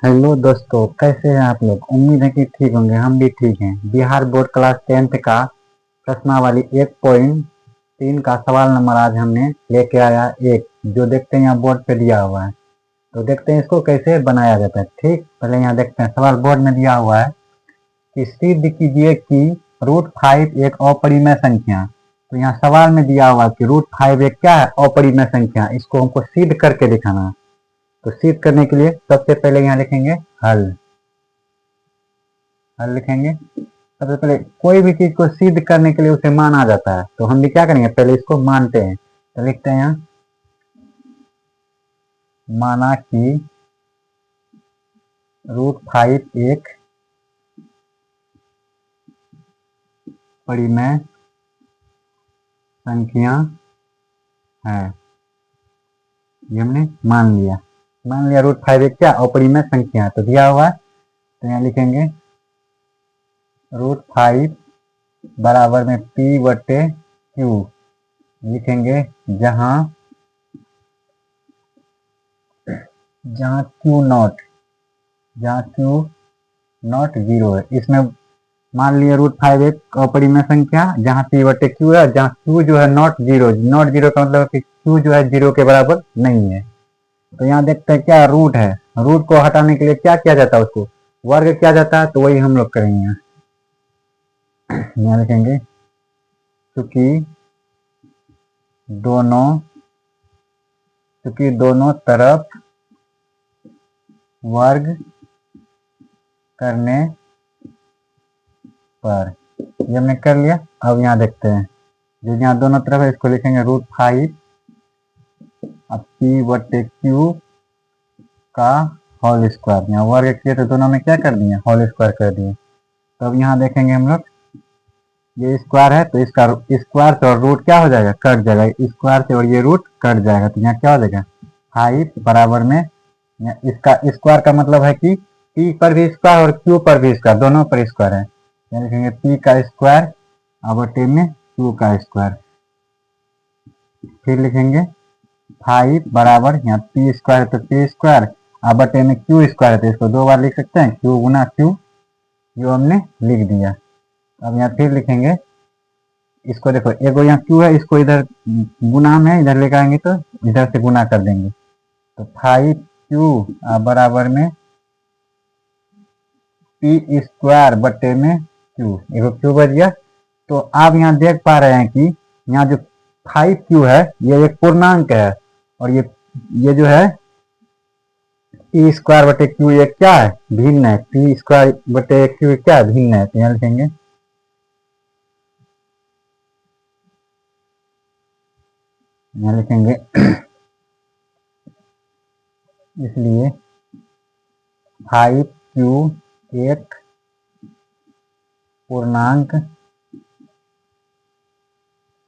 Hello दोस्तों, कैसे हैं आप लोग। उम्मीद है कि ठीक होंगे। हम भी ठीक हैं। बिहार बोर्ड क्लास 10th का प्रश्नावली 1.3 का सवाल नंबर आज हमने लेके आया एक, जो देखते हैं यहाँ बोर्ड पे दिया हुआ है। तो देखते हैं इसको कैसे बनाया जाता है। ठीक, पहले यहाँ देखते हैं। सवाल बोर्ड में दिया हुआ है कि सिद्ध कीजिए कि √5 एक अपरिमेय संख्या। तो यहाँ सवाल में दिया हुआ है कि √5 एक क्या है, अपरिमेय संख्या। इसको हमको सिद्ध करके दिखाना है। तो सिद्ध करने के लिए सबसे पहले यहाँ लिखेंगे हल। हल लिखेंगे। सबसे पहले कोई भी चीज को सिद्ध करने के लिए उसे माना जाता है, तो हम भी क्या करेंगे, पहले इसको मानते हैं। तो लिखते हैं यहाँ, माना कि √5 एक परिमेय संख्या है। ये हमने मान लिया। √5 एक क्या अपरिमेय संख्या है, तो दिया हुआ है। तो यहाँ लिखेंगे √5 बराबर में P/Q लिखेंगे, जहां जहां Q नॉट 0 है। इसमें मान लिया √5 एक अपरिमेय संख्या जहां P/Q है, जहां Q जो है नॉट जीरो। नॉट जीरो का मतलब कि Q जो है 0 के बराबर नहीं है। तो यहाँ देखते हैं क्या रूट है। रूट को हटाने के लिए क्या किया जाता है, उसको वर्ग किया जाता है। तो वही हम लोग करेंगे। यहाँ लिखेंगे क्योंकि दोनों तरफ वर्ग करने पर, ये हमने कर लिया। अब यहाँ देखते हैं, जो यहाँ दोनों तरफ है इसको लिखेंगे √5 अब P/Q का होल स्क्वायर। यहाँ वर्ग किए तो दोनों में क्या कर दिए, होल स्क्वायर कर दिए। तो अब यहाँ देखेंगे हम लोग, ये स्क्वायर है तो इसका स्क्वायर से और रूट क्या हो जाएगा, कट जाएगा। स्क्वायर से और ये रूट कट जाएगा, तो यहाँ क्या हो जाएगा 5 बराबर में, इसका स्क्वायर का मतलब है कि P पर भी स्क्वायर और Q पर भी स्क्वायर, दोनों पर स्क्वायर है। यहाँ लिखेंगे P का स्क्वायर अब टे में Q का स्क्वायर। फिर लिखेंगे 5 बराबर, यहाँ P स्क्वायर है तो P स्क्वायर अब टे में Q स्क्वायर है, तो इसको दो बार लिख सकते हैं, Q गुना Q। जो हमने लिख दिया। अब यहाँ फिर लिखेंगे, इसको देखो एक यहाँ Q है, इसको इधर गुना में इधर लेकर आएंगे तो इधर से गुना कर देंगे। तो 5Q बराबर में P स्क्वायर बटे में Q, एक Q बच गया। तो आप यहाँ देख पा रहे हैं कि यहाँ जो 5Q है ये एक पूर्णांक है, और ये जो है P स्क्वायर बटे Q ये क्या है, भिन्न है। P स्क्वायर बटे Q क्या है, भिन्न है। तो यहाँ लिखेंगे, यहाँ लिखेंगे इसलिए 5Q एक पूर्णांक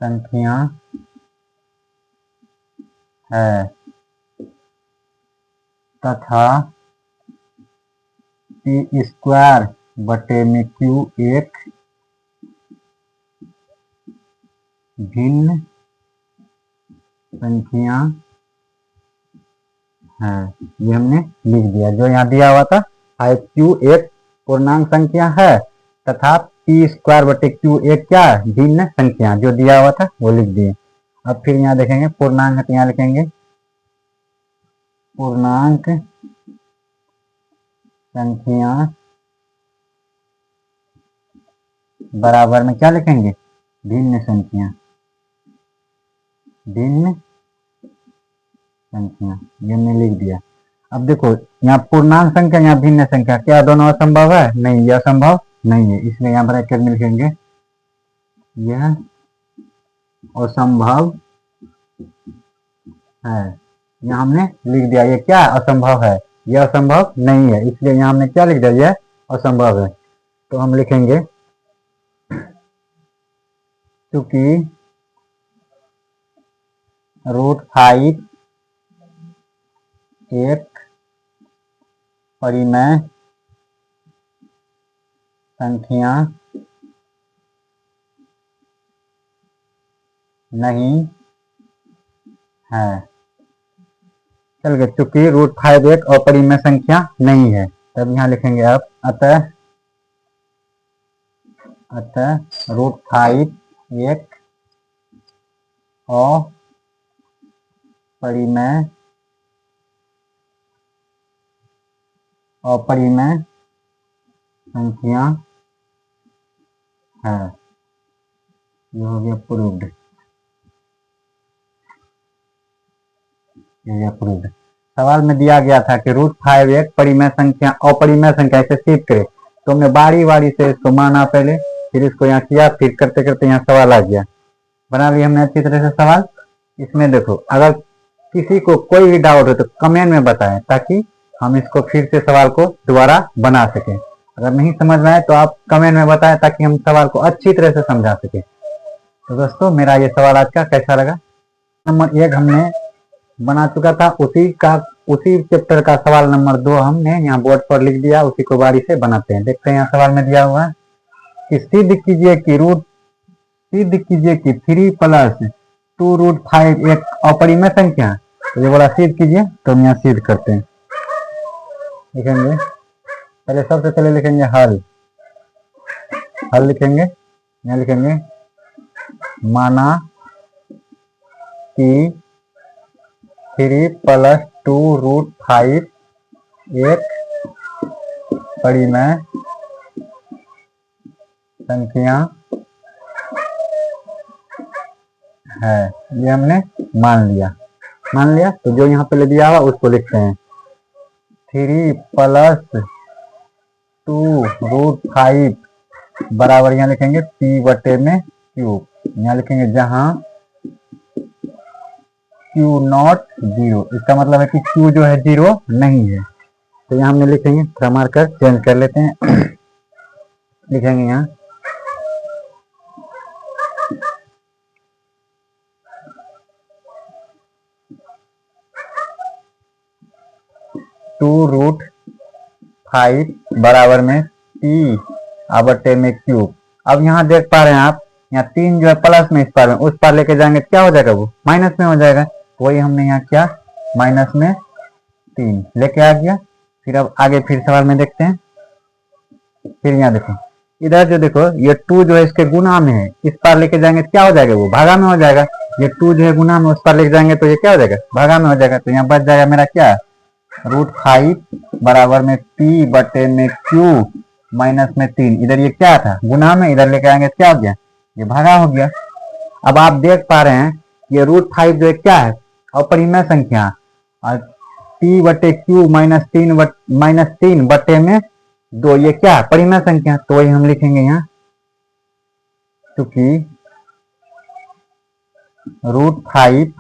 संख्या है तथा P स्क्वायर बटे में Q एक भिन्न संख्या है। ये हमने लिख दिया, जो यहाँ दिया हुआ था 5Q एक पूर्णांक संख्या है तथा P स्क्वायर बटे Q एक क्या है, भिन्न संख्या, जो दिया हुआ था वो लिख दिए। अब फिर यहाँ देखेंगे पूर्णांक, यहाँ लिखेंगे पूर्णांक संख्या बराबर में क्या लिखेंगे, भिन्न संख्या। भिन्न संख्या ये हमने लिख दिया। अब देखो यहाँ पूर्णांक संख्या, यहाँ भिन्न संख्या, क्या दोनों असंभव है, नहीं, यह असंभव नहीं है। इसलिए यहाँ ब्रैकेट में लिखेंगे यह असंभव है। यहाँ हमने लिख दिया ये क्या असंभव है, यह असंभव नहीं है। इसलिए यहाँ हमने क्या लिख दिया, यह असंभव है। तो हम लिखेंगे क्योंकि √5 एक परिमेय संख्या नहीं है। चल गए, चूंकि √5 एक अपरिमेय संख्या नहीं है, तब यहाँ लिखेंगे आप अतः √5 एक अपरिमेय संख्या है। ये हो गया प्रूव्ड, ये प्रूव्ड। सवाल में दिया गया था कि √5 एक परिमेय संख्या अपरिमेय संख्या से सिद्ध करे, तो हमने बारी बारी से इसको माना पहले, फिर इसको यहाँ किया, फिर करते करते यहाँ सवाल आ गया, बना लिया हमने अच्छी तरह से सवाल। इसमें देखो, अगर किसी को कोई भी डाउट हो तो कमेंट में बताएं, ताकि हम इसको फिर से सवाल को दोबारा बना सकें। अगर नहीं समझ में आए तो आप कमेंट में बताएं, ताकि हम सवाल को अच्छी तरह से समझा सकें। तो दोस्तों, मेरा ये सवाल आज का कैसा लगा? नंबर 1 हमने बना चुका था, उसी चैप्टर का सवाल नंबर 2 हमने यहाँ बोर्ड पर लिख दिया, उसी को बारी से बनाते हैं। देखते हैं यहाँ सवाल में दिया हुआ है कि सिद्ध कीजिए कि 3 + 2√5 एक अपरिमेय संख्या है। तो ये बोला सिद्ध कीजिए, तो हम यहाँ सिद्ध करते हैं। लिखेंगे पहले, सबसे पहले लिखेंगे हल लिखेंगे। यहाँ लिखेंगे माना कि 3 + 2√5 एक परिमेय संख्या है। ये हमने मान लिया। तो जो यहाँ पे दिया हुआ उसको लिखते हैं 3 + 2√5 बराबर, यहाँ लिखेंगे P/Q। यहाँ लिखेंगे जहां Q0 0, इसका मतलब है कि Q जो है 0 नहीं है। तो यहाँ हमने लिखेंगे, थोड़ा मार्कर चेंज कर लेते हैं। लिखेंगे यहाँ 2√5 बराबर में P/Q। अब यहाँ देख पा रहे हैं आप, यहाँ 3 जो है प्लस में इस पार में, उस पार लेके जाएंगे क्या हो जाएगा, वो माइनस में हो जाएगा। वही हमने यहाँ किया, माइनस में 3 लेके आ गया। फिर अब आगे फिर सवाल में देखते हैं। फिर यहाँ देखो, इधर जो देखो, ये 2 जो है इसके गुना में है, इस पार लेके जाएंगे तो क्या हो जाएगा, वो भागा में हो जाएगा। ये 2 जो है गुना में, उस पार लेके जाएंगे तो ये क्या हो जाएगा, भागा में हो जाएगा। तो यहाँ बच जाएगा मेरा क्या, √5 बराबर में P/Q माइनस में 3। इधर ये क्या था, गुना में, इधर लेके आएंगे तो क्या हो गया, ये भागा हो गया। अब आप देख पा रहे हैं ये √5 जो है क्या है, अपरिमेय संख्या, और P/Q -3/2 ये क्या है, परिमेय संख्या। तो वही हम लिखेंगे यहाँ, क्योंकि √5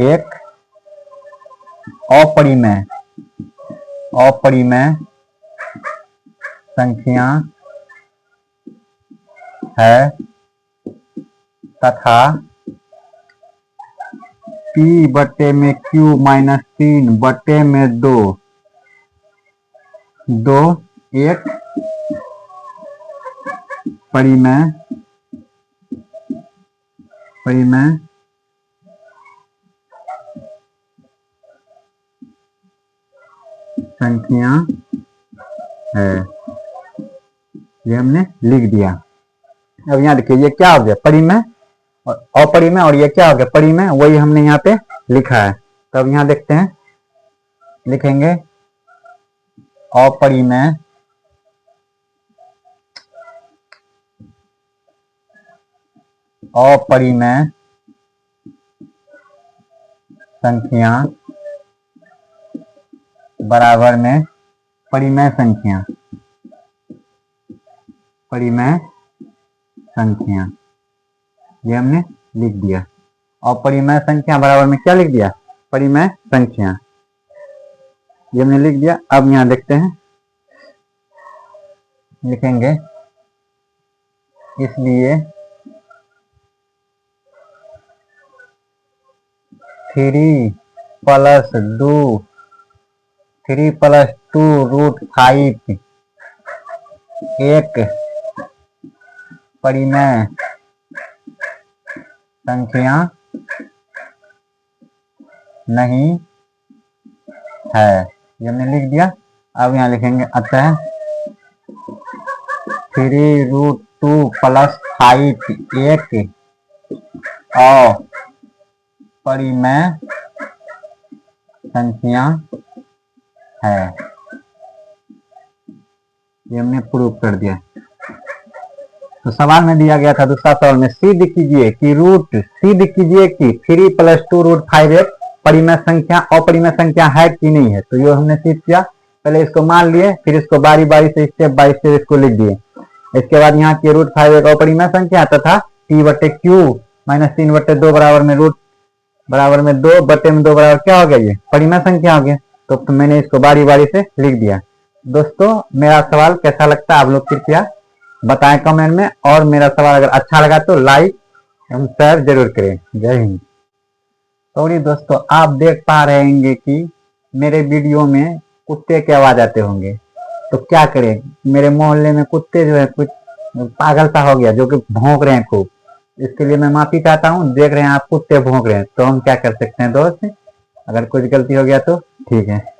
एक अपरिमेय संख्या है तथा P/Q -3/2 एक परिमेय संख्या है। ये हमने लिख दिया। अब यहाँ देखिए, ये क्या हो गया, परिमेय और अपरिमेय, और ये क्या हो गया, परिमेय। वही हमने यहाँ पे लिखा है। तो अब यहाँ देखते हैं, लिखेंगे अपरिमेय संख्या बराबर में परिमेय संख्या। ये हमने लिख दिया। अपरिमेय संख्या बराबर में क्या लिख दिया, परिमेय संख्या। ये हमने लिख दिया। अब यहाँ देखते हैं, लिखेंगे इसलिए 3 + 2√5 एक परिमेय संख्या नहीं है, ये हमने लिख दिया। अब यहाँ लिखेंगे अतः 3√2 + 5 एक अपरिमेय संख्या है। ये हमने प्रूव कर दिया। तो सवाल में दिया गया था, दूसरा सवाल में सिद्ध कीजिए कि 3 + 2√5 एक परिमेय संख्या अपरिमेय संख्या है कि नहीं है। तो ये हमने सिद्ध किया। पहले इसको मान लिए, फिर इसको बारी बारी से स्टेप बाय स्टेप इसको लिख दिए। इसके बाद यहाँ की √5 एक अपरिमेय संख्या तथा t/q - 3/2 बराबर में 2 बराबर क्या हो गया, ये परिमेय संख्या हो गया। तो मैंने इसको बारी बारी से लिख दिया। दोस्तों मेरा सवाल कैसा लगता है आप लोग कृपया बताएं कमेंट में, और मेरा सवाल अगर अच्छा लगा तो लाइक एवं शेयर जरूर करें। जय हिंद। सॉरी दोस्तों, आप देख पा रहे होंगे कि मेरे वीडियो में कुत्ते की आवाज आते होंगे, तो क्या करें, मेरे मोहल्ले में कुत्ते जो है कुछ पागल सा हो गया, जो कि भौंक रहे हैं खूब। इसके लिए मैं माफी चाहता हूँ। देख रहे हैं आप कुत्ते भौंक रहे हैं, तो हम क्या कर सकते हैं दोस्त, अगर कुछ गलती हो गया तो ठीक है।